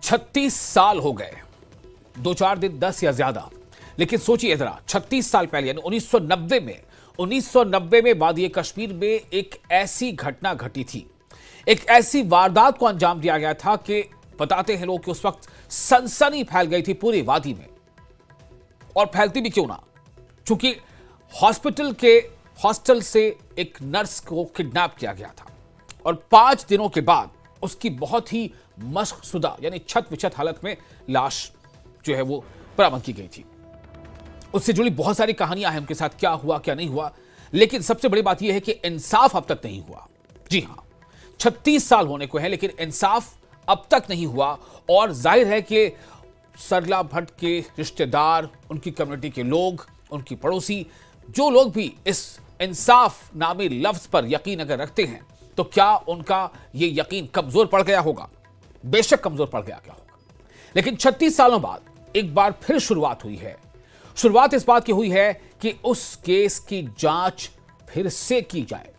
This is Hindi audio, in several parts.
36 साल हो गए, 2-4 दिन 10 या ज्यादा। लेकिन सोचिए जरा, 36 साल पहले यानी 1990 में वादी कश्मीर में एक ऐसी घटना घटी थी, एक ऐसी वारदात को अंजाम दिया गया था कि बताते हैं लोग कि उस वक्त सनसनी फैल गई थी पूरी वादी में। और फैलती भी क्यों ना, चूंकि हॉस्टल से एक नर्स को किडनैप किया गया था और 5 दिनों के बाद उसकी बहुत ही मशकशुदा यानी छत विछत हालत में लाश जो है वो बरामद की गई थी। उससे जुड़ी बहुत सारी कहानियां हैं, उनके साथ क्या हुआ क्या नहीं हुआ, लेकिन सबसे बड़ी बात यह है कि इंसाफ अब तक नहीं हुआ। जी हां, 36 साल होने को है लेकिन इंसाफ अब तक नहीं हुआ। और जाहिर है कि सरला भट्ट के रिश्तेदार, उनकी कम्युनिटी के लोग, उनकी पड़ोसी, जो लोग भी इस इंसाफ नामी लफ्ज पर यकीन अगर रखते हैं तो क्या उनका यह यकीन कमजोर पड़ गया होगा? बेशक कमजोर पड़ गया होगा, लेकिन 36 सालों बाद एक बार फिर शुरुआत हुई है। शुरुआत इस बात की हुई है कि उस केस की जांच फिर से की जाए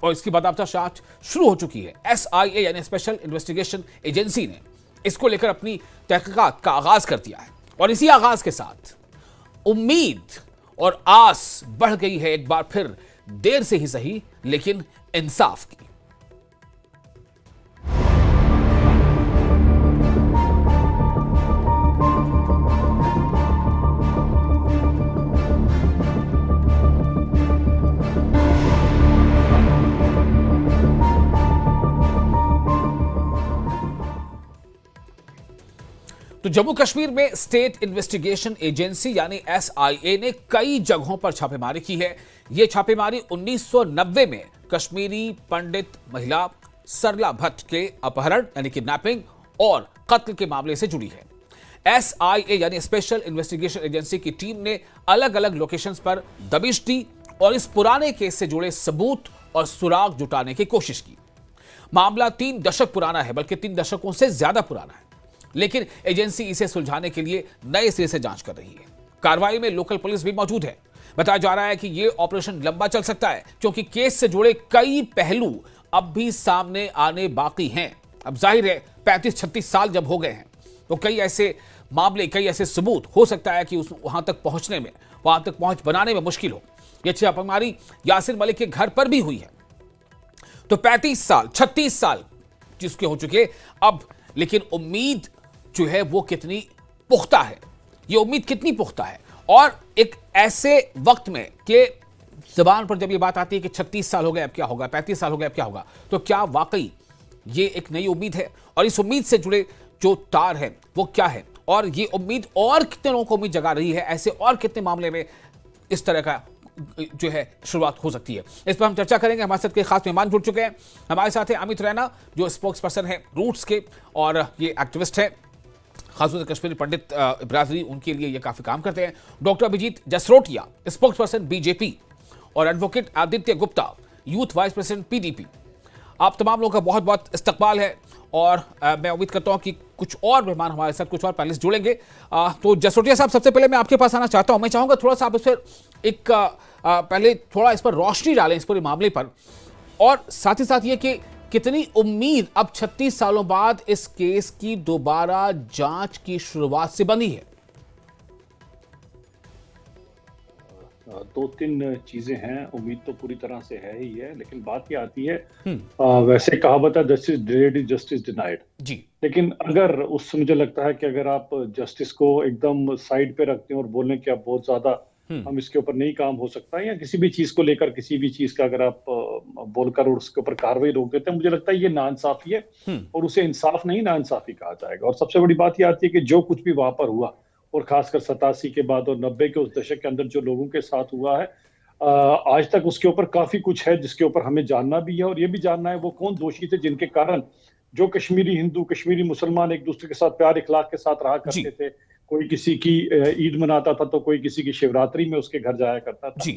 और इसकी बाकायदा जांच शुरू हो चुकी है। SIA यानी स्पेशल इन्वेस्टिगेशन एजेंसी ने इसको लेकर अपनी तहकीकात का आगाज कर दिया है और इसी आगाज के साथ उम्मीद और आस बढ़ गई है एक बार फिर, देर से ही सही लेकिन इंसाफ की। तो जम्मू कश्मीर में स्टेट इन्वेस्टिगेशन एजेंसी यानी SIA ने कई जगहों पर छापेमारी की है। यह छापेमारी 1990 में कश्मीरी पंडित महिला सरला भट्ट के अपहरण यानी किडनैपिंग और कत्ल के मामले से जुड़ी है। SIA यानी स्पेशल इन्वेस्टिगेशन एजेंसी की टीम ने अलग अलग लोकेशंस पर दबिश दी और इस पुराने केस से जुड़े सबूत और सुराग जुटाने की कोशिश की। मामला 3 दशक पुराना है, बल्कि 3 दशकों से ज्यादा पुराना है, लेकिन एजेंसी इसे सुलझाने के लिए नए सिरे से जांच कर रही है। कार्रवाई में लोकल पुलिस भी मौजूद है। बताया जा रहा है कि यह ऑपरेशन लंबा चल सकता है क्योंकि केस से जुड़े कई पहलू अब भी सामने आने बाकी हैं। अब जाहिर है 35-36 साल जब हो गए हैं तो कई ऐसे मामले, कई ऐसे सबूत हो सकता है कि वहां तक पहुंच बनाने में मुश्किल हो। यह छापेमारी यासिर मलिक के घर पर भी हुई है। तो 36 साल जिसके हो चुके अब, लेकिन उम्मीद जो है वो कितनी पुख्ता है, ये उम्मीद कितनी पुख्ता है। और एक ऐसे वक्त में कि जबान पर जब ये बात आती है कि 36 साल हो गए अब क्या होगा, 35 साल हो गए अब क्या होगा, तो क्या वाकई ये एक नई उम्मीद है? और इस उम्मीद से जुड़े जो तार है वो क्या है, और ये उम्मीद और कितने लोगों को उम्मीद जगा रही है? ऐसे और कितने मामले में इस तरह का जो है शुरुआत हो सकती है, इस पर हम चर्चा करेंगे। हमारे साथ के खास मेहमान जुड़ चुके हैं। हमारे साथ है अमित रैना, जो स्पोक्स पर्सन है रूट्स के और ये एक्टिविस्ट है, खासतौर से कश्मीरी पंडित बिरादरी, उनके लिए ये काफी काम करते हैं। Doctor Abhijit Jasrotia, spokesperson BJP, और advocate Aditya Gupta, youth vice president PDP। आप तमाम लोगों का बहुत बहुत इस्तकबाल है और मैं उम्मीद करता हूं कि कुछ और मेहमान हमारे साथ, कुछ और पैनलिस्ट जुड़ेंगे। तो जसरोटिया साहब, सबसे पहले मैं आपके पास आना चाहता हूं। मैं चाहूंगा थोड़ा सा आप इस पर पहले थोड़ा इस पर रोशनी डालें, इस पूरे मामले पर, और साथ ही साथ ये कि कितनी उम्मीद अब 36 सालों बाद इस केस की दोबारा जांच की शुरुआत से बनी है। 2-3 चीजें हैं। उम्मीद तो पूरी तरह से है ही है, लेकिन बात ये आती है, वैसे कहावत है justice delayed is justice denied जी। लेकिन अगर मुझे लगता है कि अगर आप जस्टिस को एकदम साइड पे रखते हैं और बोलें कि अब बहुत ज्यादा हम इसके ऊपर नहीं काम हो सकता, या किसी भी चीज को लेकर किसी भी चीज का अगर आप बोलकर और उसके ऊपर कार्रवाई रोक देते हैं, मुझे लगता है ये नाइंसाफी है और उसे इंसाफ नहीं नाइंसाफी कहा जाएगा। और सबसे बड़ी बात ये आती है कि जो कुछ भी वहां पर हुआ, और खासकर 87 के बाद और 90 के उस दशक के अंदर जो लोगों के साथ हुआ है, आज तक उसके ऊपर काफी कुछ है जिसके ऊपर हमें जानना भी है। और ये भी जानना है वो कौन दोषी थे जिनके कारण जो कश्मीरी हिंदू, कश्मीरी मुसलमान एक दूसरे के साथ प्यार इखलाक के साथ रहा करते थे। कोई किसी की ईद मनाता था तो कोई किसी की शिवरात्रि में उसके घर जाया करता था।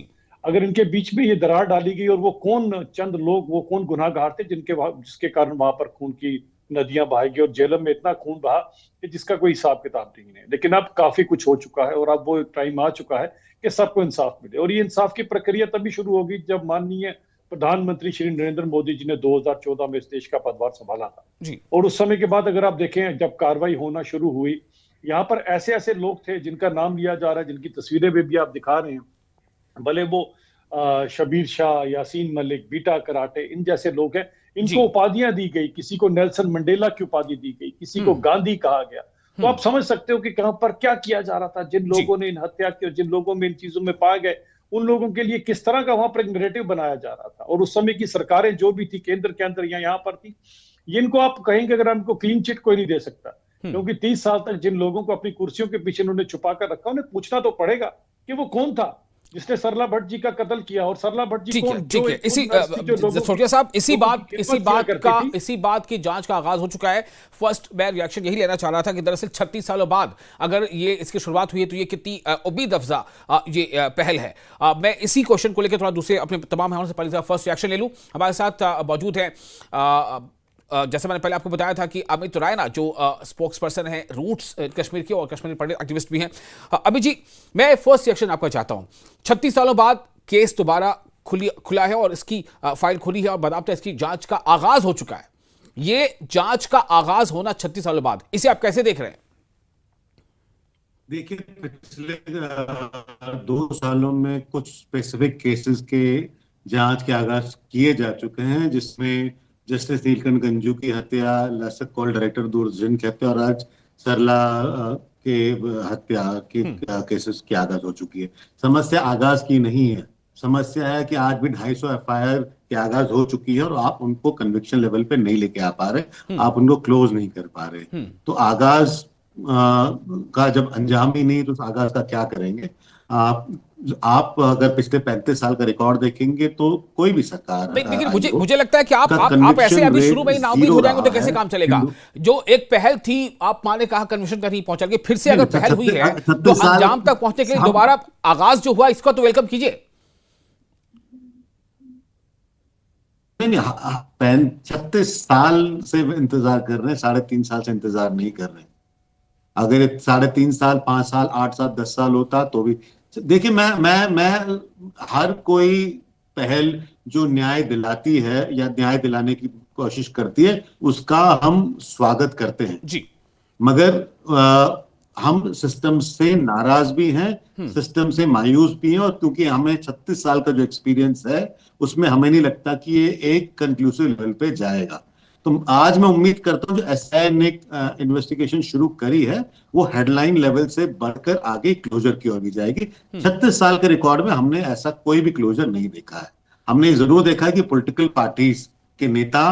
अगर इनके बीच में ये दरार डाली गई, और वो कौन चंद लोग, वो कौन गुनाहगार थे जिसके कारण वहां पर खून की नदियां बहाएगी और जेलों में इतना खून बहा कि जिसका कोई हिसाब किताब नहीं है। लेकिन अब काफी कुछ हो चुका है और अब वो टाइम आ चुका है कि सबको इंसाफ मिले। और ये इंसाफ की प्रक्रिया तभी शुरू होगी जब माननीय प्रधानमंत्री श्री नरेंद्र मोदी जी ने 2014 में इस देश का पदभार संभाला था जी। और उस समय के बाद अगर आप देखें, जब कार्रवाई होना शुरू हुई, यहाँ पर ऐसे ऐसे लोग थे जिनका नाम लिया जा रहा है, जिनकी तस्वीरें भी आप दिखा रहे हैं, भले वो शबीर शाह, यासीन मलिक, बीटा कराटे, इन जैसे लोग हैं। इनको उपाधियां दी गई, किसी को नेल्सन मंडेला की उपाधि दी गई, किसी को गांधी कहा गया। तो आप समझ सकते हो कि कहां पर क्या किया जा रहा था। जिन लोगों ने इन हत्या की और जिन लोगों में इन चीजों में पाए गए, उन लोगों के लिए किस तरह का वहां पर एक नैरेटिव बनाया जा रहा था। और उस समय की सरकारें जो भी थी, केंद्र के अंदर या यहाँ पर थी, इनको आप कहेंगे अगर हमको क्लीन चिट कोई नहीं दे सकता, क्योंकि 30 साल तक जिन लोगों को अपनी कुर्सियों के पीछे उन्होंने छुपा कर रखा, उन्हें पूछना तो पड़ेगा कि वो कौन था जिसने सरला भट्ट जी का कत्ल किया। और सरला भट्ट जी कौन? ठीक है। इसी सोटिया साहब, इसी बात की जांच का आगाज हो चुका है। फर्स्ट मैं रिएक्शन यही लेना चाह रहा था कि दरअसल 36 सालों बाद अगर ये इसकी शुरुआत हुई है तो ये कितनी उम्मीद अफजा ये पहल है। मैं इसी क्वेश्चन को लेकर थोड़ा दूसरे अपने तमाम मेहमानों से पहले फर्स्ट रिएक्शन ले लूं। हमारे साथ मौजूद है, जैसे मैंने पहले आपको बताया था कि अमित रायना जो स्पोक्स पर्सन है रूट्स कश्मीर के और कश्मीरी पंडित एक्टिविस्ट भी हैं। अमित जी, मैं फर्स्ट रिएक्शन आपका चाहता हूं। 36 सालों बाद केस दोबारा खुला है और इसकी फाइल खुली है और बाकायदा इसकी जांच का आगाज हो चुका है। ये जांच का आगाज होना 36 सालों बाद, इसे आप कैसे देख रहे हैं? देखिए, पिछले 2 सालों में कुछ स्पेसिफिक केसेस के जांच के आगाज किए जा चुके हैं, जिसमें जस्टिस नीलकंठ गंजू की हत्या, लसक कॉल डायरेक्टर दूरदर्शन की हत्या और आज सरला के हत्या के केसेस की आगाज हो चुकी है। समस्या आगाज की नहीं है, समस्या है कि आज भी 250 एफआईआर की आगाज हो चुकी है और आप उनको कन्विक्शन लेवल पे नहीं लेके आ पा रहे, आप उनको क्लोज नहीं कर पा रहे। तो आगाज का जब अंजाम ही नहीं तो उस आगाज का क्या करेंगे? आप अगर पिछले 35 साल का रिकॉर्ड देखेंगे तो कोई भी सरकार, लेकिन मुझे लगता है कि आप ऐसे अभी शुरू में ही नाउमीद हो जाएंगे तो कैसे काम चलेगा? जो एक पहल थी, आप माने कहा कन्विक्शन का नहीं पहुंचा, फिर से अगर पहल हुई है तो अंजाम तक पहुंचने के लिए दोबारा आगाज जो हुआ इसका तो वेलकम कीजिए। नहीं, 36 साल से इंतजार कर रहे हैं, 3.5 साल से इंतजार नहीं कर रहे हैं। अगर 3.5 साल, 5 साल, 8 साल, 10 साल होता तो भी देखिए, मैं हर कोई पहल जो न्याय दिलाती है या न्याय दिलाने की कोशिश करती है उसका हम स्वागत करते हैं जी। मगर हम सिस्टम से नाराज भी हैं, सिस्टम से मायूस भी हैं, और क्योंकि हमें 36 साल का जो एक्सपीरियंस है उसमें हमें नहीं लगता कि ये एक कंक्लूसिव लेवल पे जाएगा। तो आज मैं उम्मीद करता हूं जो एसआईए ने इन्वेस्टिगेशन शुरू करी है वो हेडलाइन लेवल से बढ़कर आगे क्लोजर की ओर भी जाएगी। 36 साल के रिकॉर्ड में हमने ऐसा कोई भी क्लोजर नहीं देखा है। हमने जरूर देखा है कि पॉलिटिकल पार्टीज के नेता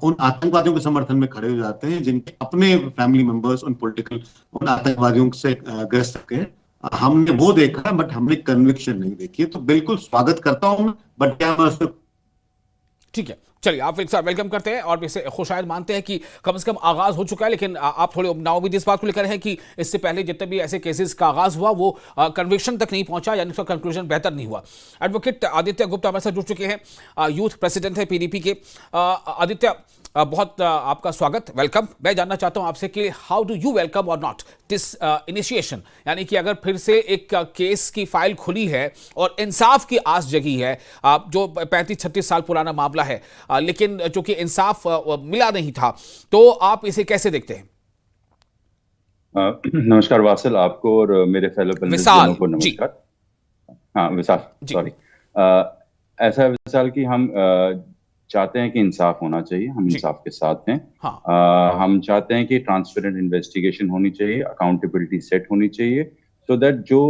उन आतंकवादियों के समर्थन में खड़े हो जाते हैं जिनके अपने फैमिली मेंबर्स उन आतंकवादियों से ग्रस्त हैं। हमने वो देखा बट हमने कन्विक्शन नहीं देखी है। तो बिल्कुल स्वागत करता हूं, बट क्या मैं उसको ठीक है, चलिए आप एक साथ वेलकम करते हैं और इसे खुशायद मानते हैं कि कम से कम आगाज हो चुका है। लेकिन आप थोड़े नाउमीद इस बात को लेकर हैं कि इससे पहले जितने भी ऐसे केसेस का आगाज हुआ वो कन्विक्शन तक नहीं पहुंचा, यानी उसका कंक्लूजन बेहतर नहीं हुआ। एडवोकेट आदित्य गुप्ता हमारे साथ जुड़ चुके हैं, यूथ प्रेसिडेंट है पीडीपी के। आदित्य, बहुत आपका स्वागत, वेलकम। मैं जानना चाहता हूं आपसे कि हाउ डू यू वेलकम और नॉट दिस इनिशिएशन, यानी कि अगर फिर से एक केस की फाइल खुली है और इंसाफ की आस जगी है, जो 35-36 साल पुराना मामला है, लेकिन चूंकि इंसाफ मिला नहीं था, तो आप इसे कैसे देखते हैं? नमस्कार वासिल, आपको और मेरे फेलो पैनलिस्टों को नमस्कार। हाँ विशाल, सॉरी। ऐसा है विशाल कि हम चाहते हैं कि इंसाफ होना चाहिए, हम इंसाफ के साथ हैं। हाँ। हम चाहते हैं कि ट्रांसपेरेंट इन्वेस्टिगेशन होनी चाहिए, अकाउंटेबिलिटी सेट होनी चाहिए, सो दैट जो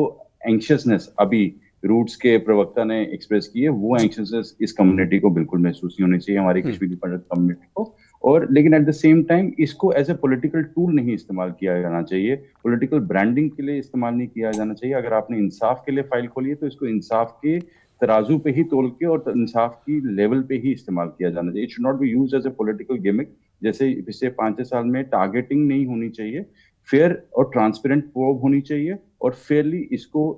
एंक्शियसनेस अभी रूट्स के प्रवक्ता ने एक्सप्रेस की है वो एंक्शियसनेस इस कम्युनिटी को बिल्कुल महसूस नहीं होनी चाहिए, हमारी कश्मीरी पंडित कम्युनिटी को। और लेकिन एट द सेम टाइम इसको एज ए पॉलिटिकल टूल नहीं इस्तेमाल किया जाना चाहिए, पॉलिटिकल ब्रांडिंग के लिए इस्तेमाल नहीं किया जाना चाहिए। अगर आपने इंसाफ के लिए फाइल खोली है तो इसको इंसाफ के तराजू पे ही तोल के और इंसाफ की लेवल पे ही इस्तेमाल किया जाना चाहिए। It should not be used as a political gimmick, जैसे पिछले 5-6 साल में टारगेटिंग नहीं होनी चाहिए, फेयर और ट्रांसपेरेंट प्रोब होनी चाहिए और फेयरली इसको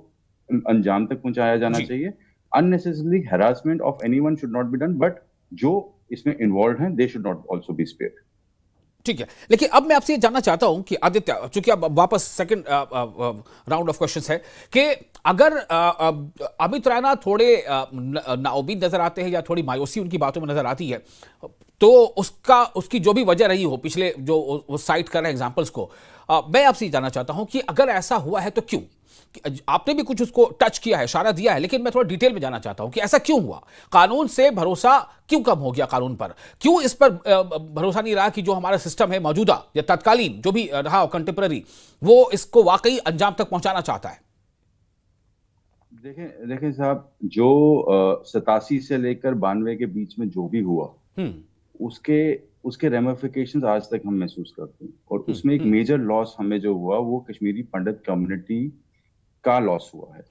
अंजाम तक पहुंचाया जाना चाहिए। Unnecessarily harassment of anyone should not be done, but जो इसमें इन्वॉल्व हैं they should not also be spared. ठीक है, लेकिन अब मैं आपसे ये जानना चाहता हूं कि आदित्य, चूंकि अब वापस सेकंड राउंड ऑफ क्वेश्चंस है कि अगर अमित रैना थोड़े नाउमीद नजर आते हैं या थोड़ी मायूसी उनकी बातों में नजर आती है, तो उसकी जो भी वजह रही हो पिछले जो वो साइट कर रहे हैं एग्जाम्पल्स को, मैं आपसे ये जानना चाहता हूं कि अगर ऐसा हुआ है तो क्यों? आपने भी कुछ उसको टच किया है, इशारा दिया है, लेकिन मैं थोड़ा डिटेल में जानना चाहता हूं कि ऐसा क्यों हुआ? कानून से भरोसा क्यों कम हो गया? कानून पर क्यों इस पर भरोसा नहीं रहा कि जो हमारा सिस्टम है मौजूदा या तत्कालीन जो भी रहा कंटेम्पररी, वो इसको वाकई अंजाम तक पहुंचाना चाहता है? देखें साहब, जो 87 से लेकर 92 के बीच में जो भी हुआ, उसके रेमिफिकेशंस आज तक हम महसूस करते हैं। और उसमें एक मेजर लॉस हमें जो हुआ वो कश्मीरी पंडित कम्युनिटी का लॉस हुआ है।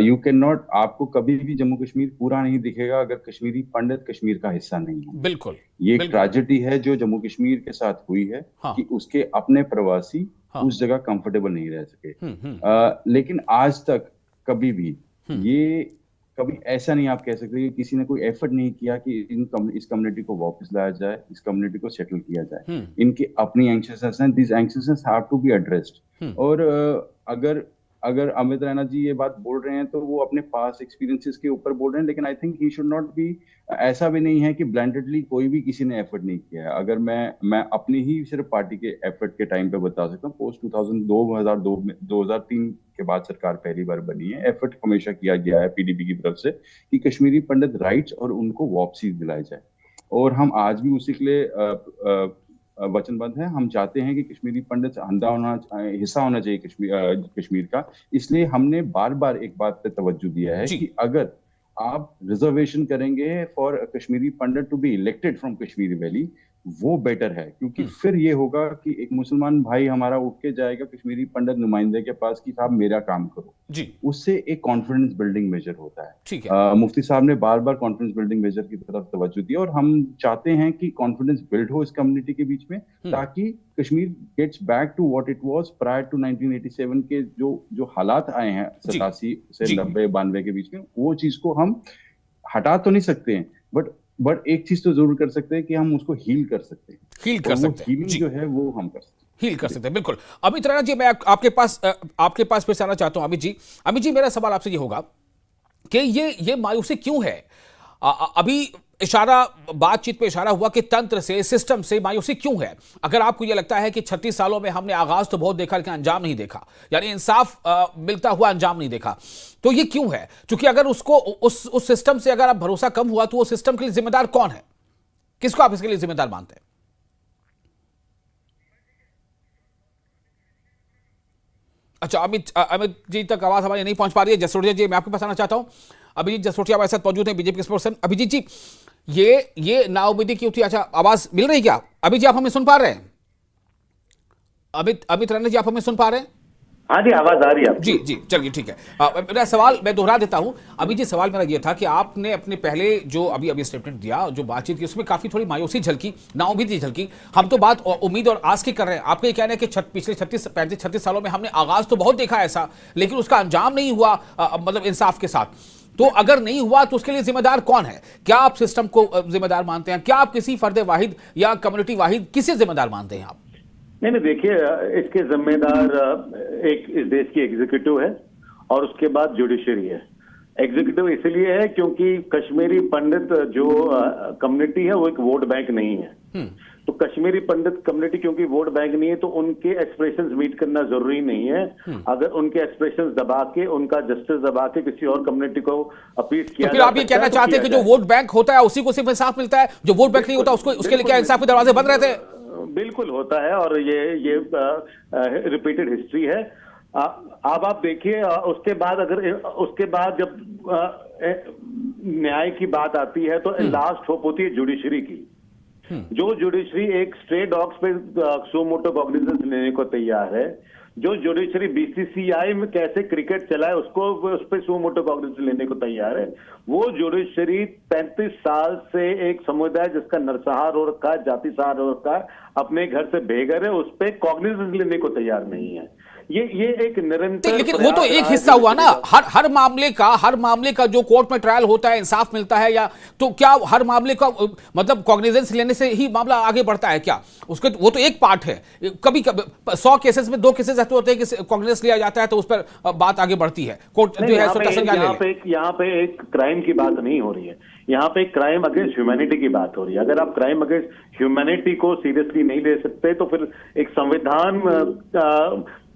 यू कैन नॉट, आपको कभी भी जम्मू कश्मीर पूरा नहीं दिखेगा अगर कश्मीरी पंडित कश्मीर का हिस्सा नहीं है। बिल्कुल, ये एक ट्रेजेडी है जो जम्मू कश्मीर के साथ हुई है। हाँ। कि उसके अपने प्रवासी उस जगह कंफर्टेबल नहीं रह सके। लेकिन आज तक कभी भी ये कभी ऐसा नहीं आप कह सकते कि किसी ने कोई एफर्ट नहीं किया कि इस कम्युनिटी को वापस लाया जाए, इस कम्युनिटी को सेटल किया जाए। इनकी अपनी एंग्शियसनेस हैं, this anxiousness have to be addressed. और अगर अमित रैना जी ये बात बोल रहे हैं तो वो अपने पास एक्सपीरियंसेस के ऊपर बोल रहे हैं, लेकिन I think he should not B, ऐसा भी नहीं है कि ब्लेंडेडली कोई भी किसी ने एफर्ट नहीं किया है। अगर मैं अपनी ही सिर्फ पार्टी के एफर्ट के टाइम पे बता सकता हूँ, पोस्ट 2002 में 2003 के बाद सरकार पहली बार बनी है, एफर्ट हमेशा किया गया है पीडीपी की तरफ से कि कश्मीरी पंडित राइट्स और उनको वापसी दिलाई जाए। और हम आज भी उसी के लिए वचनबद्ध है। हम चाहते हैं कि कश्मीरी पंडित हिस्सा होना चाहिए कश्मीर का। इसलिए हमने बार बार एक बात पे तवज्जो दिया है कि अगर आप रिजर्वेशन करेंगे for Kashmiri Pandit to be elected from Kashmiri valley, वो बेटर है। क्योंकि फिर ये होगा कि एक मुसलमान भाई हमारा उठ के जाएगा कश्मीरी पंडित नुमाइंदे के पास कि साहब मेरा काम करो जी, उससे एक कॉन्फिडेंस बिल्डिंग मेजर होता है। ठीक है। मुफ्ती साहब ने बार बार कॉन्फिडेंस बिल्डिंग मेजर की तरफ तवज्जो दी और हम चाहते हैं कि कॉन्फिडेंस बिल्ड हो इस कम्युनिटी के बीच में, ताकि Kashmir gets back to what it was prior to 1987 के जो हालात आए हैं 87 से 90 92 के बीच में, वो चीज को हम हटा तो नहीं सकते हैं, बट एक चीज तो जरूर कर सकते हैं कि हम उसको हील कर सकते हैं। हीलिंग जो है वो हम कर सकते हैं, हील कर सकते हैं। बिल्कुल। अमित रैना जी, मैं आपके पास फिर से आना चाहता हूं। अमित जी, मेरा सवाल आपसे ये होगा कि ये मायूसी क्यों है? अभी बातचीत पे इशारा हुआ कि तंत्र से, सिस्टम से मायूसी क्यों है? अगर आपको यह लगता है कि 36 सालों में हमने आगाज तो बहुत देखा लेकिन अंजाम नहीं देखा, यानी इंसाफ मिलता हुआ अंजाम नहीं देखा, तो ये क्यों है? क्योंकि अगर उसको उस सिस्टम से अगर आप भरोसा कम हुआ तो वो सिस्टम के लिए जिम्मेदार कौन है? किसको आप इसके लिए जिम्मेदार मानते हैं? अच्छा, अमित जी तक आवाज हमारी नहीं पहुंच पा रही है। जसरोटिया जी, मैं आपके पास आना चाहता हूं। अभिजीत जसरोटिया हमारे साथ मौजूद हैं, बीजेपी के स्पोर्ट्सपर्सन। अभिजीत जी, ये नाउमीदी क्यों थी? अच्छा, आवाज मिल रही क्या? अभिजीत जी, आप हमें सुन पा रहे हैं? अमित रैना जी, आप हमें सुन पा रहे हैं? हाँ जी, आवाज आ रही है जी जी, चलिए ठीक है। मेरा सवाल मैं दोहरा देता हूं। अभी जी, सवाल मेरा ये था कि आपने अपने पहले जो अभी स्टेटमेंट दिया, जो बातचीत की, उसमें काफी थोड़ी मायूसी झलकी, नाउमीदी झलकी। हम तो बात उम्मीद और आस की कर रहे हैं। आपका ये कहना है कि पिछले 36 सालों में हमने आगाज तो बहुत देखा ऐसा, लेकिन उसका अंजाम नहीं हुआ, मतलब इंसाफ के साथ। तो अगर नहीं हुआ तो उसके लिए जिम्मेदार कौन है? क्या आप सिस्टम को जिम्मेदार मानते हैं? क्या आप किसी फर्द वाहिद या कम्युनिटी वाहिद, किसे जिम्मेदार मानते हैं आप? नहीं, देखिए, इसके जिम्मेदार एक इस देश की एग्जीक्यूटिव है और उसके बाद जुडिशरी है। एग्जीक्यूटिव इसलिए है क्योंकि कश्मीरी पंडित जो कम्युनिटी है वो एक वोट बैंक नहीं है। तो कश्मीरी पंडित कम्युनिटी क्योंकि वोट बैंक नहीं है तो उनके एक्सप्रेशंस मीट करना जरूरी नहीं है। अगर उनके एक्सप्रेशंस दबा के, उनका जस्टिस दबा के किसी और कम्युनिटी को अपील किया, तो फिर आप ये कहना चाहते हैं कि जो वोट बैंक होता है उसी को सिर्फ इंसाफ मिलता है, जो वोट बैंक नहीं होता उसके लिए क्या इंसाफ के दरवाजे बंद रहते हैं? बिल्कुल होता है, और ये रिपीटेड हिस्ट्री है। अब आप देखिए, उसके बाद जब न्याय की बात आती है तो लास्ट होप होती है जुडिशरी की। जो जुडिशरी एक स्ट्रे डॉग्स पे सो मोटो कॉग्निजेंस लेने को तैयार है, जो जुडिशरी बीसीसीआई में कैसे क्रिकेट चलाए उस पर सो मोटो कॉग्निजेंस लेने को तैयार है, वो जुडिशरी 35 साल से एक समुदाय जिसका नरसंहार हो रखा है, जाति सहार हो रखा है, अपने घर से बेघर है, उस पर कॉग्निजेंस लेने को तैयार नहीं है। ये एक निरंतर, लेकिन वो तो एक हिस्सा हुआ ना, हर मामले का जो कोर्ट में ट्रायल होता है, इंसाफ मिलता है, या तो क्या हर मामले का मतलब कॉग्निजेंस लेने से ही मामला आगे बढ़ता है क्या? उसके वो तो एक पार्ट है। कभी 100 केसेस में 2 केसेस ऐसे होते हैं कि कॉग्निजेंस लिया जाता है तो उस पर बात आगे बढ़ती है, कोर्ट जो है स्वतः संज्ञान ले ले। यहाँ पे एक क्राइम की बात नहीं हो रही है, यहाँ पे क्राइम अगेंस्ट ह्यूमैनिटी की बात हो रही है। अगर आप क्राइम अगेंस्ट ह्यूमैनिटी को सीरियसली नहीं ले सकते तो फिर एक संविधान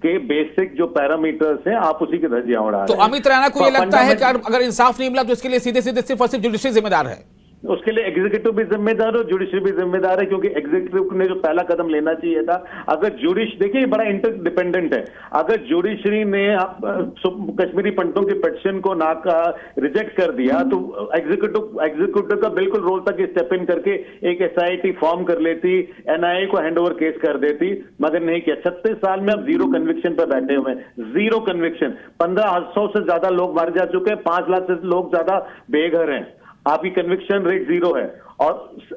के बेसिक जो पैरामीटर्स हैं आप उसी के धज्जियां उड़ा रहे हैं। तो अमित रैना को ये लगता है कि अगर इंसाफ नहीं मिला तो इसके लिए सीधे सीधे सिर्फ और सिर्फ जुडिशरी जिम्मेदार है? उसके लिए एग्जीक्यूटिव भी जिम्मेदार है और जुडिशरी भी जिम्मेदार है, क्योंकि एग्जीक्यूटिव ने जो पहला कदम लेना चाहिए था, अगर देखिए बड़ा इंटरडिपेंडेंट है, अगर जुडिशरी ने कश्मीरी पंडितों के पिटीशन को रिजेक्ट कर दिया तो एग्जीक्यूटिव का बिल्कुल रोल था कि स्टेप इन करके एक SIT फॉर्म कर लेती, NIA को हैंडओवर केस कर देती, मगर नहीं किया। 36 साल में अब 0 कन्विक्शन पर बैठे हुए हैं, 0 कन्विक्शन। 1500 से ज्यादा लोग मारे जा चुके हैं, 5 लाख से लोग ज्यादा बेघर हैं, आपकी कन्विक्शन रेट 0 है। और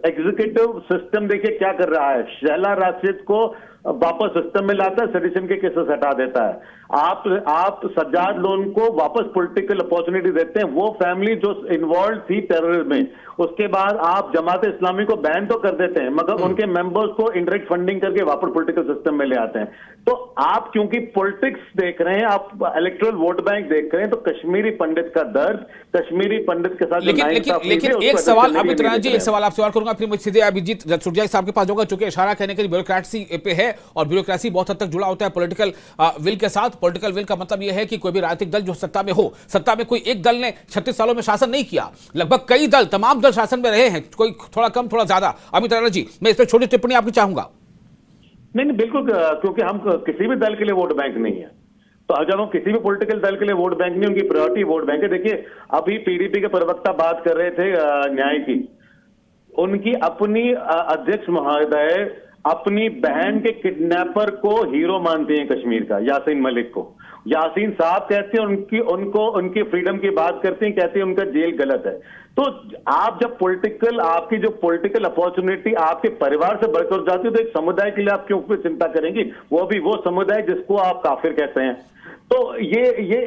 एग्जीक्यूटिव सिस्टम देखिए क्या कर रहा है, शैला राशिद को वापस सिस्टम में लाता है, सेडिशन के केसेस हटा देता है। आप सज्जाद लोन को वापस पॉलिटिकल अपॉर्चुनिटी देते हैं, वो फैमिली जो इन्वॉल्व थी टेररिज्म में। उसके बाद आप जमात इस्लामी को बैन तो कर देते हैं, मगर उनके मेंबर्स को इनडायरेक्ट फंडिंग करके वापस पॉलिटिकल सिस्टम में ले आते हैं। तो आप क्योंकि पॉलिटिक्स देख रहे हैं, आप इलेक्टोरल वोट बैंक देख रहे हैं, तो कश्मीरी पंडित का दर्द, कश्मीरी पंडित के साथ लेकिन एक सवाल अमित रैना जी, एक सवाल आपसे और करूंगा, फिर मैं सीधे अभिजीत जसोटिया साहब के पास जाऊंगा, चूंकि इशारा कहने के लिए ब्यूरोक्रेसी पे है और ब्यूरोक्रेसी बहुत हद तक जुड़ा होता है पॉलिटिकल विल के साथ। पॉलिटिकल विल का मतलब यह है कि कोई भी राजनीतिक दल जो सत्ता में हो, सत्ता में कोई एक दल ने 36 सालों में शासन नहीं किया, लगभग कई दल, तमाम दल शासन में रहे हैं, कोई थोड़ा कम थोड़ा ज्यादा। अमित रैना जी, मैं इस पर छोटी टिप्पणी आपकी चाहूंगा। नहीं बिल्कुल, क्योंकि हम किसी भी दल के लिए वोट बैंक नहीं है, तो जब हम किसी भी पॉलिटिकल दल के लिए वोट बैंक नहीं, उनकी प्रायोरिटी वोट बैंक है। देखिए अभी PDP के प्रवक्ता बात कर रहे थे न्याय की, उनकी अपनी अध्यक्ष महोदय अपनी बहन के किडनैपर को हीरो मानते हैं कश्मीर का, यासीन मलिक को। यासीन साहब कहते हैं उनकी फ्रीडम की बात करते हैं, कहते हैं उनका जेल गलत है। तो आप जब आपकी जो पॉलिटिकल अपॉर्चुनिटी आपके परिवार से बढ़कर जाती है, तो एक समुदाय के लिए आप क्यों चिंता करेंगी, वो भी वो समुदाय जिसको आप काफिर कहते हैं। तो ये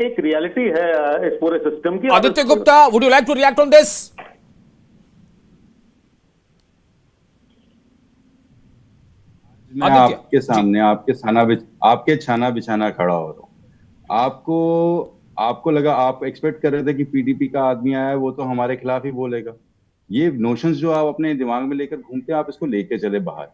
एक रियलिटी है इस पूरे सिस्टम की। Aditya Gupta, would you like to react on this? मैं आपके सामने आपके छाना बिछाना खड़ा हो रहा हूं। आपको लगा, आप एक्सपेक्ट कर रहे थे कि PDP का आदमी आया है वो तो हमारे खिलाफ ही बोलेगा। ये नोशंस जो आप अपने दिमाग में लेकर घूमते हैं, आप इसको लेके चले बाहर।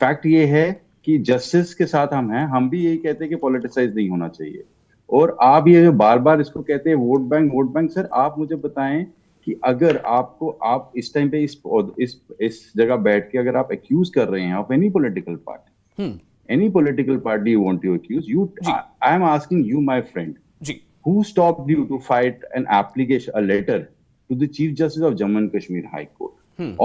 फैक्ट ये है कि जस्टिस के साथ हम हैं, हम भी यही कहते हैं कि पॉलिटिसाइज नहीं होना चाहिए। और आप ये बार बार इसको कहते हैं वोट बैंक। सर आप मुझे बताएं कि अगर आप इस टाइम पे इस जगह बैठ के अगर आप एक्यूज कर रहे हैं of any political party you want to accuse, I am asking you my friend, who stopped you to fight a letter to the Chief Justice of Jammu and Kashmir High Court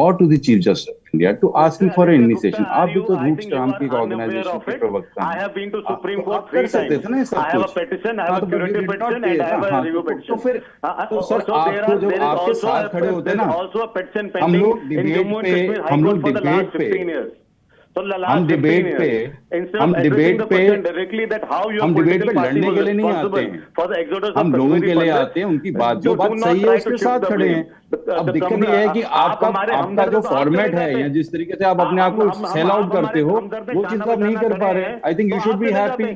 or to the Chief Justice of India to ask him for an initiation? आप भी तो रूट्स नाम की ऑर्गेनाइजेशन के प्रवक्ता हैं। I have been to Supreme Court 3 times. I have a petition, I have a curative petition, and I have a review petition. तो फिर तो सर आपको जो आपके साथ खड़े होते हैं ना, also a petition pending in Jammu and Kashmir High Court for the last 15 years. हम डिबेट पे लड़ने के लिए नहीं आते हैं, हम लोगों के लिए आते हैं, उनकी बात जो बात सही है उसके साथ खड़े हैं। अब दिक्कत ये है कि आपका जो फॉर्मेट है या जिस तरीके से आप अपने आप को सेल आउट करते हो, वो चीज आप नहीं कर पा रहे। I think you should be happy,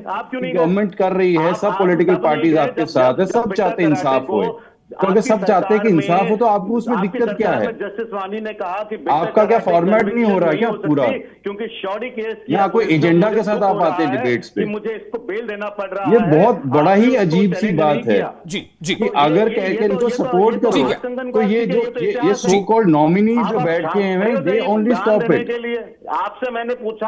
government कर रही है, सब पॉलिटिकल पार्टीज आपके साथ है, सब चाहते हैं इंसाफ हो। तो अगर सब चाहते हैं कि इंसाफ हो तो आपको उसमें दिक्कत क्या है? जस्टिस वानी ने कहा कि आपका क्या फॉर्मेट नहीं हो रहा क्या पूरा? क्योंकि शौरी केस यहाँ कोई एजेंडा के साथ आप आते हैं डिबेट्स पे, मुझे इसको बेल देना पड़ रहा है। ये बहुत बड़ा ही अजीब सी बात है जी कि अगर कह के इनको सपोर्ट करो तो ये सो कॉल्ड नॉमिनी जो बैठ के हैं दे ओनली स्टॉप इट। आपसे मैंने पूछा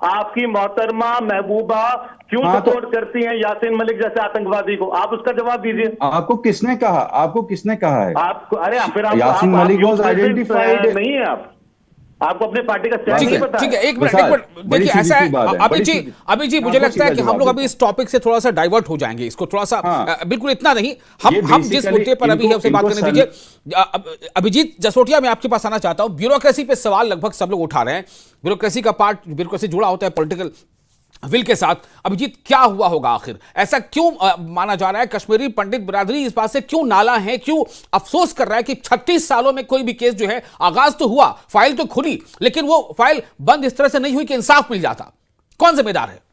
आपकी मोहतरमा महबूबा क्यों सपोर्ट करती हैं यासीन मलिक जैसे आतंकवादी को, आप उसका जवाब दीजिए। आपको किसने कहा है? आपको अरे फिर यासीन मलिक वाज आइडेंटिफाइड नहीं है। आपको अपने पार्टी का स्टैंड नहीं पता? ठीक है, एक मिनट देखिए, ऐसा है अभी जी मुझे लगता है कि हम लोग अभी इस टॉपिक से थोड़ा सा डाइवर्ट हो जाएंगे, इसको थोड़ा सा बिल्कुल इतना नहीं, हम जिस मुद्दे पर अभी हमसे बात करने दीजिए। अभिजीत जसोटिया, मैं आपके पास आना चाहता हूं। ब्यूरोक्रेसी पे सवाल लगभग सब लोग उठा रहे हैं। ब्यूरोक्रेसी का पार्ट, ब्यूरोक्रेसी जुड़ा होता है पॉलिटिकल विल के साथ। अभिजीत, क्या हुआ होगा आखिर? ऐसा क्यों माना जा रहा है? कश्मीरी पंडित बिरादरी इस बात से क्यों नाला है, क्यों अफसोस कर रहा है कि 36 सालों में कोई भी केस जो है, आगाज तो हुआ, फाइल तो खुली, लेकिन वो फाइल बंद इस तरह से नहीं हुई कि इंसाफ मिल जाता? कौन जिम्मेदार है?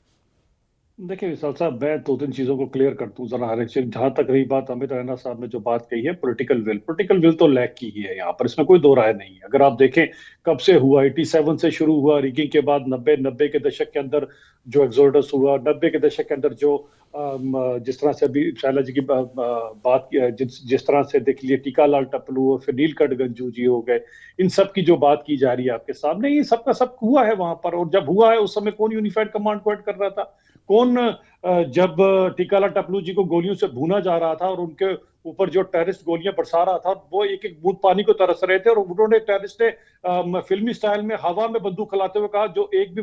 देखिए विशाल साहब, मैं दो तीन चीजों को क्लियर करता हूँ जरा हर एक चीज। जहां तक रही बात अमित रैना साहब ने जो बात कही है, पॉलिटिकल विल तो लैक की ही है यहाँ पर, इसमें कोई दो राय नहीं है। अगर आप देखें कब से हुआ, 87 से शुरू हुआ रिगिंग के बाद, 90 के दशक के अंदर जो एक्सोडस हुआ, 90 के दशक के अंदर जो जिस तरह से अभी शैला जी की बात जिस तरह से देख लिए टीका लाल टपलू और फिर नीलकंठ गंजू जी हो गए, इन सब की जो बात की जा रही है आपके सामने, ये सबका सब हुआ है वहां पर। और जब हुआ है उस समय कौन यूनिफाइड कमांड को हेड कर रहा था? कौन जब टीकाला टपलू जी को गोलियों से भूना जा रहा था और उनके ऊपर जो टेररिस्ट गोलियां बरसा रहा था, वो एक एक बूंद पानी को तरस रहे थे, और उन्होंने टेररिस्ट ने फिल्मी स्टाइल में हवा में बंदूक खिलाते हुए कहा, जो एक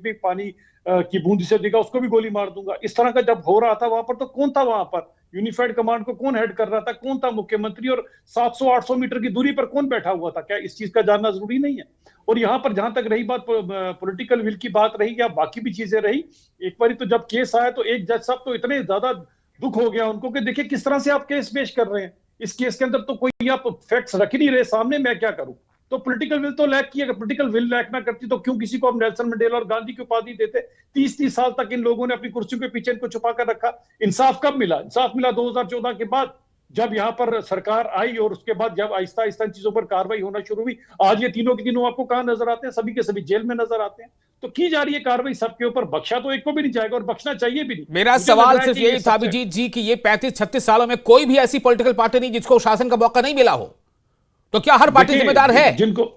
भी पानी की बूंद से दिखा उसको भी गोली मार दूंगा। इस तरह का जब हो रहा था वहां पर, तो कौन था वहां पर? यूनिफाइड कमांड को कौन हेड कर रहा था? कौन था मुख्यमंत्री? और 700-800 मीटर की दूरी पर कौन बैठा हुआ था? क्या इस चीज का जानना जरूरी नहीं है? और यहाँ पर जहां तक रही बात पॉलिटिकल विल की बात रही या बाकी भी चीजें रही, एक बार तो जब केस आया तो एक जज साहब तो इतने ज्यादा दुख हो गया उनको कि देखिए किस तरह से आप केस पेश कर रहे हैं, इस केस के अंदर तो कोई आप फैक्ट्स रख ही नहीं रहे सामने, मैं क्या करूं? तो पॉलिटिकल विल तो लैक की। अगर पॉलिटिकल विल लैक ना करती तो क्यों किसी को हम नेल्सन मंडेला और गांधी की उपाधि देते? 30-30 साल तक इन लोगों ने अपनी कुर्सियों के पीछे इनको छुपा कर रखा। इंसाफ कब मिला? इंसाफ मिला 2014 के बाद, जब यहाँ पर सरकार आई और उसके बाद जब आहिस्ता आहिस्ता चीजों पर कार्रवाई होना शुरू हुई। आज ये तीनों के तीनों आपको कहां नजर आते हैं? सभी के सभी जेल में नजर आते हैं। तो की जा रही है कार्रवाई सबके ऊपर, बख्शा तो एक को भी नहीं जाएगा और बख्शना चाहिए भी नहीं। मेरा सवाल सिर्फ यही था अभिजीत जी कि ये 35-36 सालों में कोई भी ऐसी पॉलिटिकल पार्टी नहीं जिसको शासन का मौका नहीं मिला हो, तो क्या हर पार्टी जिम्मेदार है? जिनको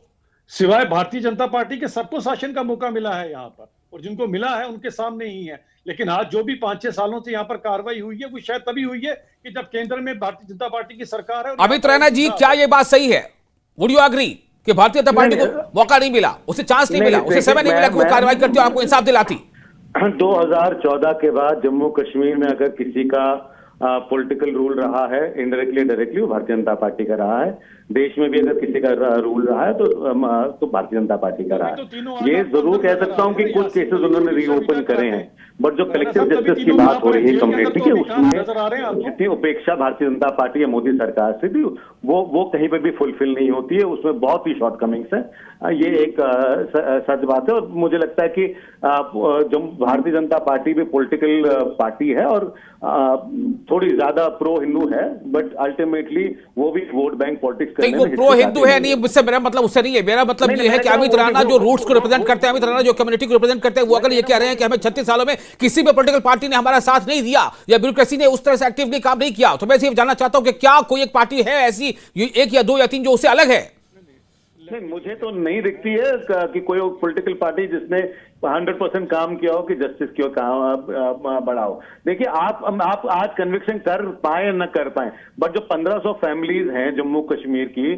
सिवाय भारतीय जनता पार्टी के सबको शासन का मौका मिला है यहाँ पर, और जिनको मिला है उनके सामने ही है। लेकिन आज जो भी 5-6 सालों से यहाँ पर कार्रवाई हुई है, वो शायद तभी हुई है कि जब केंद्र में भारतीय जनता पार्टी की सरकार है। अमित रैना जी, क्या ये बात सही है? वुड यू एग्री कि भारतीय जनता पार्टी को मौका नहीं मिला, उसे चांस नहीं मिला, उसे समय नहीं मिला कि वो कार्रवाई करती और आपको इंसाफ दिलाती? 2014 के बाद जम्मू कश्मीर में अगर किसी का पॉलिटिकल रूल रहा है, इनडायरेक्टली डायरेक्टली, वो भारतीय जनता पार्टी का रहा है। देश में भी अगर किसी का रूल रहा है तो भारतीय जनता पार्टी का रहा है। ये जरूर कह सकता हूं कि कुछ केसेस उन्होंने रीओपन करे हैं, बट जो कलेक्टिव जस्टिस की बात हो रही है कम्युनिटी की, उसमें जितनी उपेक्षा भारतीय जनता पार्टी या मोदी सरकार से भी वो कहीं पर भी फुलफिल नहीं होती है। उसमें बहुत ही शॉर्टकमिंग्स है, ये एक सच बात है। और मुझे लगता है कि जो भारतीय जनता पार्टी भी पॉलिटिकल पार्टी है और थोड़ी ज्यादा प्रो हिंदू है, बट अल्टीमेटली वो भी वोट बैंक पॉलिटिक्स नहीं, वो प्रो हिंदू है नहीं, मुझसे मेरा मतलब उससे नहीं है। मेरा मतलब ये है कि अमित रैना जो रूट्स को रिप्रेजेंट करते हैं, अमित रैना जो कम्युनिटी को रिप्रेजेंट करते हैं, वो अगर ये कह रहे हैं कि हमें 36 सालों में किसी भी पॉलिटिकल पार्टी ने हमारा साथ नहीं दिया या ब्यूरोक्रेसी ने उस तरह से एक्टिवली काम नहीं किया, तो मैं सिर्फ जानना चाहता हूं कि क्या कोई एक पार्टी है ऐसी, एक या दो या तीन, जो उससे अलग है? नहीं, मुझे तो नहीं दिखती है कि कोई पॉलिटिकल पार्टी जिसने 100% काम किया हो कि जस्टिस की काम बढ़ाओ। देखिए, आप आज कन्विक्शन कर पाए या न कर पाए, बट जो 1500 फैमिलीज हैं जम्मू कश्मीर की,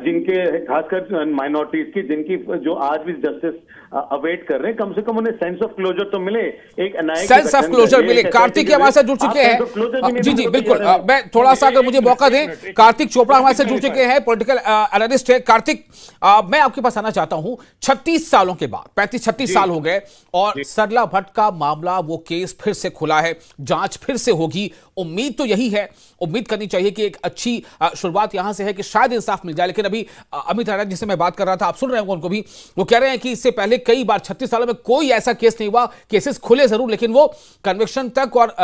जिनके खासकर माइनॉरिटीज की, जिनकी जो आज भी जस्टिस अवेट कर रहे हैं, कम से कम उन्हें सेंस ऑफ क्लोजर तो मिले, एक सेंस ऑफ क्लोजर मिले। कार्तिक हमारे साथ जुड़ चुके हैं। जी बिल्कुल, मैं थोड़ा सा अगर मुझे मौका दें, कार्तिक चोपड़ा हमारे साथ जुड़ चुके हैं, पॉलिटिकल एनालिस्ट है। कार्तिक, मैं आपके पास आना चाहता हूं, 36 सालों के बाद, 35-36 साल हो गए और सरला भट्ट का मामला, वो केस फिर से खुला है, जांच फिर से होगी। उम्मीद तो यही है, उम्मीद करनी चाहिए कि एक अच्छी शुरुआत यहां से है कि शायद इंसाफ मिल जाए। लेकिन अभी अमित रैना जिससे मैं बात कर रहा था, आप सुन रहे हैं उनको भी, वो कह रहे हैं कि इससे पहले कई बार 36 सालों में कोई ऐसा केस नहीं हुआ, केसेस खुले जरूर लेकिन वो कन्विक्शन तक और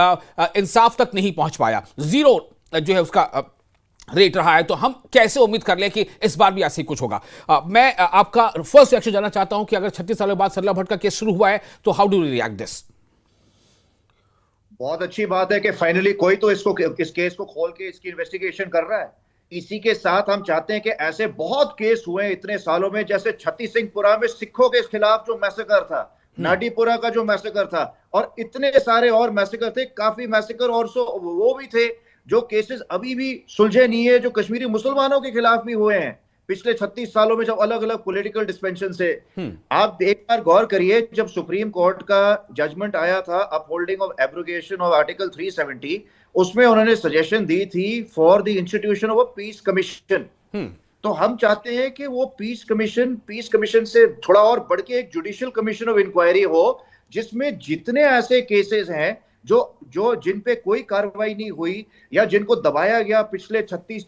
इंसाफ तक नहीं पहुंच पाया, जीरो जो है उसका रेट रहा है। तो हम कैसे उम्मीद कर लें कि इस बार भी ऐसे ही कुछ होगा? मैं आपका फर्स्ट रिएक्शन जानना चाहता हूं कि अगर 36 सालों बाद सरला भट्ट का केस शुरू हुआ है तो how do you react this? बहुत अच्छी बात है कि फाइनली कोई तो इस केस को खोल के इसकी इन्वेस्टिगेशन कर रहा है। इसी के साथ हम चाहते हैं कि ऐसे बहुत केस हुए इतने सालों में, जैसे छत्ती सिंहपुरा में सिखों के खिलाफ जो मैसेकर था, नाडीपुरा का जो मैसेकर था, और इतने सारे और मैसेकर थे, काफी मैसेकर और वो भी थे जो केसेस अभी भी सुलझे नहीं है, जो कश्मीरी मुसलमानों के खिलाफ भी हुए हैं पिछले 36 सालों में, जब अलग अलग पॉलिटिकल डिस्पेंशन से। आप एक बार गौर करिए, जब सुप्रीम कोर्ट का जजमेंट आया था upholding of abrogation of article 370, उसमें उन्होंने सजेशन दी थी for the institution of a peace commission. तो हम चाहते हैं कि वो पीस कमीशन से थोड़ा और बढ़ के एक जुडिशियल कमीशन ऑफ इंक्वायरी हो, जिसमें जितने ऐसे केसेस हैं जो जिन पे कोई कार्रवाई नहीं हुई या जिनको दबाया गया पिछले 36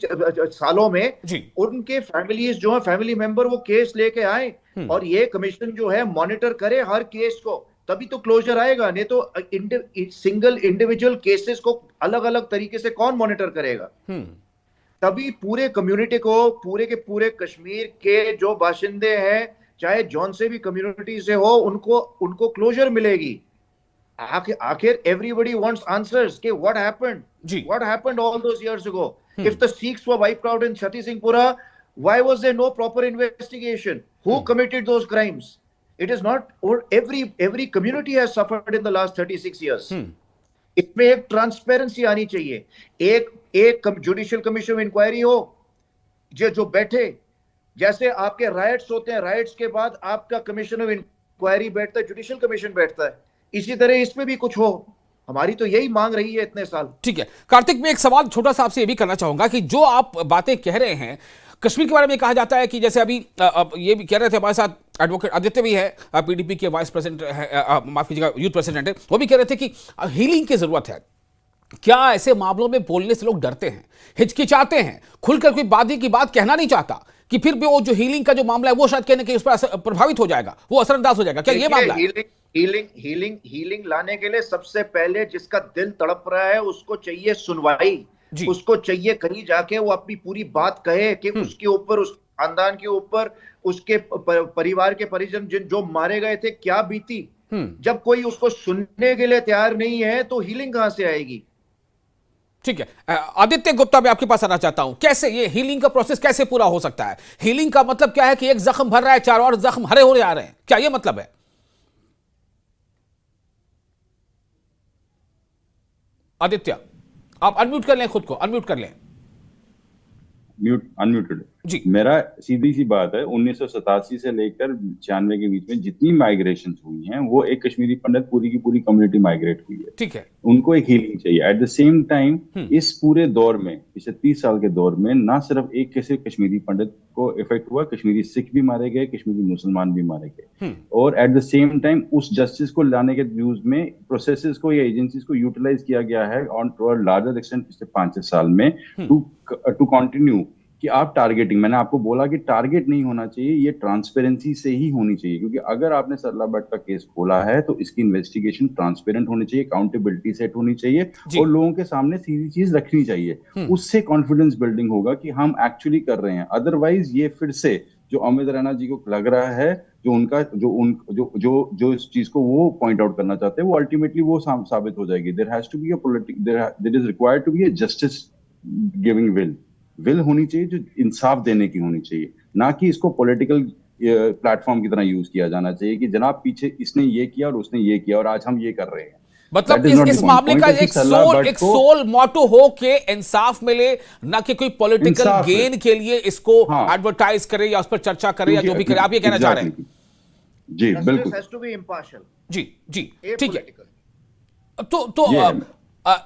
सालों में, उनके फैमिलीज जो है, फैमिली मेंबर वो केस लेके आए और ये कमीशन जो है मॉनिटर करे हर केस को, तभी तो क्लोजर आएगा। नहीं तो सिंगल इंडिविजुअल केसेस को अलग अलग तरीके से कौन मॉनिटर करेगा? तभी पूरे कम्युनिटी को, पूरे के पूरे कश्मीर के जो बाशिंदे हैं, चाहे जौन से भी कम्युनिटी से हो, उनको क्लोजर मिलेगी। आखिर एवरीबडी वांट्स आंसर्स कि what happened all those years ago, if the Sikhs were wiped out in Chhattisinghpura, why was there no proper investigation? Who committed those crimes? It is not, or every community has suffered in the last 36 years. इसमें एक ट्रांसपेरेंसी आनी चाहिए, एक जुडिशियल कमीशन ऑफ इंक्वायरी हो जो बैठे, जैसे आपके राइट्स होते हैं, राइट्स के बाद आपका कमीशन ऑफ इंक्वायरी बैठता है, जुडिशियल कमीशन बैठता है, इसी तरह इसमें भी कुछ हो। हमारी तो यही मांग रही है इतने साल। ठीक है कार्तिक, मैं एक सवाल छोटा सा आपसे ये भी करना चाहूंगा कि जो आप बातें कह रहे हैं कश्मीर के बारे में, कहा जाता है कि जैसे अभी ये भी कह रहे थे, हमारे साथ एडवोकेट आदित्य भी है, पीडीपी के वाइस प्रेसिडेंट है, माफ कीजिएगा यूथ प्रेसिडेंट है, वो भी कह रहे थे कि हीलिंग की जरूरत है। क्या ऐसे मामलों में बोलने से लोग डरते हैं, हिचकिचाते हैं, खुलकर कोई बादी की बात कहना नहीं चाहता कि फिर भी वो जो हीलिंग का जो मामला है वो शायद कहने के उस पर प्रभावित हो जाएगा, वो असरअंदाज हो जाएगा? क्या ये मामला है? हीलिंग लाने के लिए सबसे पहले जिसका दिल तड़प रहा है उसको चाहिए सुनवाई, उसको चाहिए कहीं जाके वो अपनी पूरी बात कहे कि उसके ऊपर, उस खानदान के ऊपर, उसके परिवार के परिजन जो मारे गए थे क्या बीती। जब कोई उसको सुनने के लिए तैयार नहीं है तो हीलिंग कहां से आएगी? ठीक है आदित्य गुप्ता, मैं आपके पास आना चाहता हूं, कैसे ये हीलिंग का प्रोसेस कैसे पूरा हो सकता है? हीलिंग का मतलब क्या है कि एक जख्म भर रहा है, 4 और जख्म हरे हो जा रहे हैं, क्या ये मतलब है? आदित्य आप अनम्यूट कर लें, खुद को अनम्यूट कर लें। अनम्यूटेड जी। मेरा सीधी सी बात है, 1987 से लेकर 96 के बीच में जितनी माइग्रेशन हुई हैं, वो एक कश्मीरी पंडित पूरी की पूरी कम्युनिटी माइग्रेट हुई है। ठीक है, उनको एक हीलिंग चाहिए। एट द सेम टाइम इस पूरे दौर में, पिछले 30 साल के दौर में, ना सिर्फ एक कैसे कश्मीरी पंडित को इफेक्ट हुआ, कश्मीरी सिख भी मारे गए, कश्मीरी मुसलमान भी मारे गए, और एट द सेम टाइम उस जस्टिस को लाने के यूज में प्रोसेसेस को या एजेंसीज को यूटिलाइज किया गया है on to a larger extent पिछले 5-6 साल में टू कंटिन्यू कि आप टारगेटिंग, मैंने आपको बोला कि टारगेट नहीं होना चाहिए, ये ट्रांसपेरेंसी से ही होनी चाहिए, क्योंकि अगर आपने सरला भट्ट का केस खोला है तो इसकी इन्वेस्टिगेशन ट्रांसपेरेंट होनी चाहिए, अकाउंटेबिलिटी सेट होनी चाहिए और लोगों के सामने सीधी चीज रखनी चाहिए। उससे कॉन्फिडेंस बिल्डिंग होगा कि हम एक्चुअली कर रहे हैं। अदरवाइज ये फिर से जो अमित रैना जी को लग रहा है, जो इस चीज को वो पॉइंट आउट करना चाहते हैं, वो अल्टीमेटली वो साबित हो जाएगी। There has to be a there is required to be a justice giving will होनी चाहिए, जो इंसाफ देने की होनी चाहिए, ना कि इसको पॉलिटिकल प्लेटफॉर्म की तरह यूज किया जाना चाहिए कि जनाब पीछे इसने ये किया और उसने ये किया और आज हम ये कर रहे हैं। मतलब इस मामले का एक सोल मोटो हो के इंसाफ मिले, ना कि कोई पॉलिटिकल गेन के लिए इसको एडवर्टाइज करे या उस पर चर्चा करे या जो भी करे। आप ये कहना चाह रहे हैं? जी बिल्कुल। जी ठीक है। तो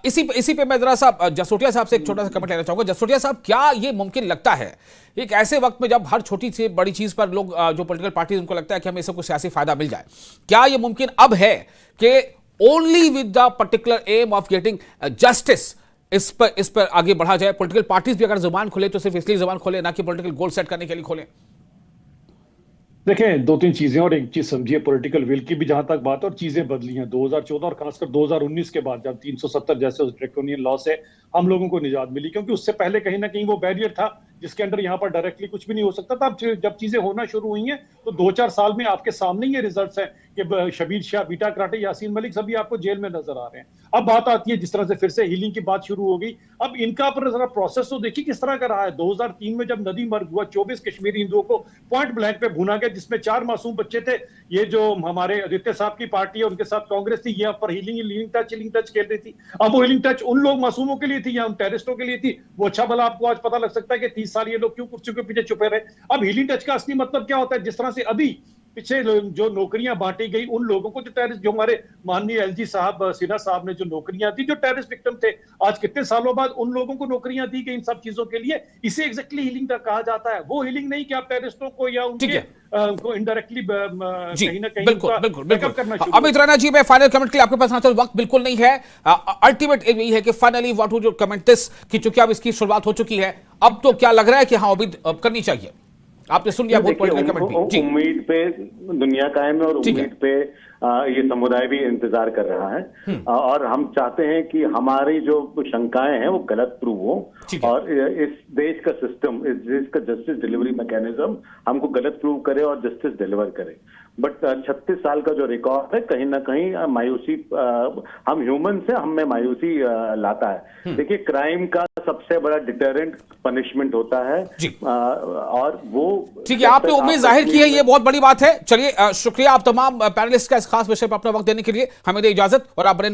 इसी पे मैं जरा सा जसोटिया साहब से एक छोटा सा कमेंट लेना चाहूंगा। जसोटिया साहब, क्या ये मुमकिन लगता है एक ऐसे वक्त में जब हर छोटी से बड़ी चीज पर लोग जो पॉलिटिकल पार्टी उनको लगता है कि हमें इससे कुछ सियासी फायदा मिल जाए, क्या ये मुमकिन अब है कि only with the particular aim of getting justice इस पर आगे बढ़ा जाए? पॉलिटिकल पार्टीज भी अगर जुबान खोले तो सिर्फ इसलिए जुबान खोले, ना कि पॉलिटिकल गोल सेट करने के लिए खोले। देखें, 2-3 चीजें और एक चीज समझिए, पॉलिटिकल विल की भी जहां तक बात है और चीजें बदली हैं 2014 और खासकर 2019 के बाद, जब 370 जैसे उस ड्रैकोनियन लॉ से हम लोगों को निजात मिली, क्योंकि उससे पहले कहीं ना कहीं वो बैरियर था जिसके अंदर यहाँ पर डायरेक्टली कुछ भी नहीं हो सकता था। अब जब चीजें होना शुरू हुई हैं तो 2-4 साल में आपके सामने ये रिजल्ट्स हैं कि शबीर शाह, बीटा कराटे, यासीन मलिक सभी आपको जेल में नजर आ रहे हैं। अब बात आती है जिस तरह से फिर से हीलिंग की बात शुरू हो गई, अब इनका पर जरा प्रोसेस तो देखिए किस तरह का रहा है। 2003 में जब नदी मर्ग हुआ, 24 कश्मीरी हिंदुओं को पॉइंट ब्लैंक पे भुना गया, जिसमें 4 मासूम बच्चे थे। ये जो हमारे आदित्य साहब की पार्टी है उनके साथ कांग्रेस थी, यहाँ पर हीलिंग टच खेल रही थी। अब वो हीलिंग टच उन लोग मासूमों के लिए थी या उन टेररिस्टों के लिए थी, वो अच्छा भला आपको आज पता लग सकता है कि 30 साल ये लोग क्यों कुर्सियों के पीछे छुपे रहे। अब हीलिंग टच का असली मतलब क्या होता है? जिस तरह से अभी पीछे जो नौकरियां बांटी गई उन लोगों को जो टेररिस्ट, जो हमारे माननीय एलजी साहब, सिन्हा साहब ने जो नौकरियां दी, जो टेररिस्ट विक्टिम थे, आज कितने सालों बाद उन लोगों को नौकरियां दी गई इन सब चीजों के लिए। इसे एग्जैक्टली हीलिंग कहा जाता है। वो हीलिंग नहीं कि आप टेररिस्टों को या उनके को इनडायरेक्टली कहीं ना कहीं बिल्कुल बिल्कुल बिल्कुल। अमित रैना जी, मैं फाइनल कमेंट के लिए आपके पास आना वक्त बिल्कुल नहीं है। अल्टीमेट यही है कि finally what would you comment this, कि चूंकि अब इसकी शुरुआत हो चुकी है, अब तो क्या लग रहा है कि हाँ उम्मीद करनी चाहिए? आपने सुन लिया बहुत पॉलिटिकल कमेंट भी। जी, उम्मीद पे दुनिया कायम है और उम्मीद पे ये समुदाय भी इंतजार कर रहा है और हम चाहते हैं कि हमारी जो शंकाएं हैं वो गलत प्रूव हो और इस देश का सिस्टम, इस देश का जस्टिस डिलीवरी मैकेनिज्म हमको गलत प्रूव करे और जस्टिस डिलीवर करे। बट 36 साल का जो रिकॉर्ड है कहीं ना कहीं मायूसी, हम ह्यूमन से हम में मायूसी लाता है। देखिए, क्राइम का सबसे बड़ा डिटरेंट पनिशमेंट होता है और वो ठीक है, आपने उम्मीद जाहिर की है, ये बहुत बड़ी बात है। चलिए, शुक्रिया आप तमाम पैनलिस्ट का इस खास विषय पर अपना वक्त देने के लिए। हमें दे इजाजत और आप बने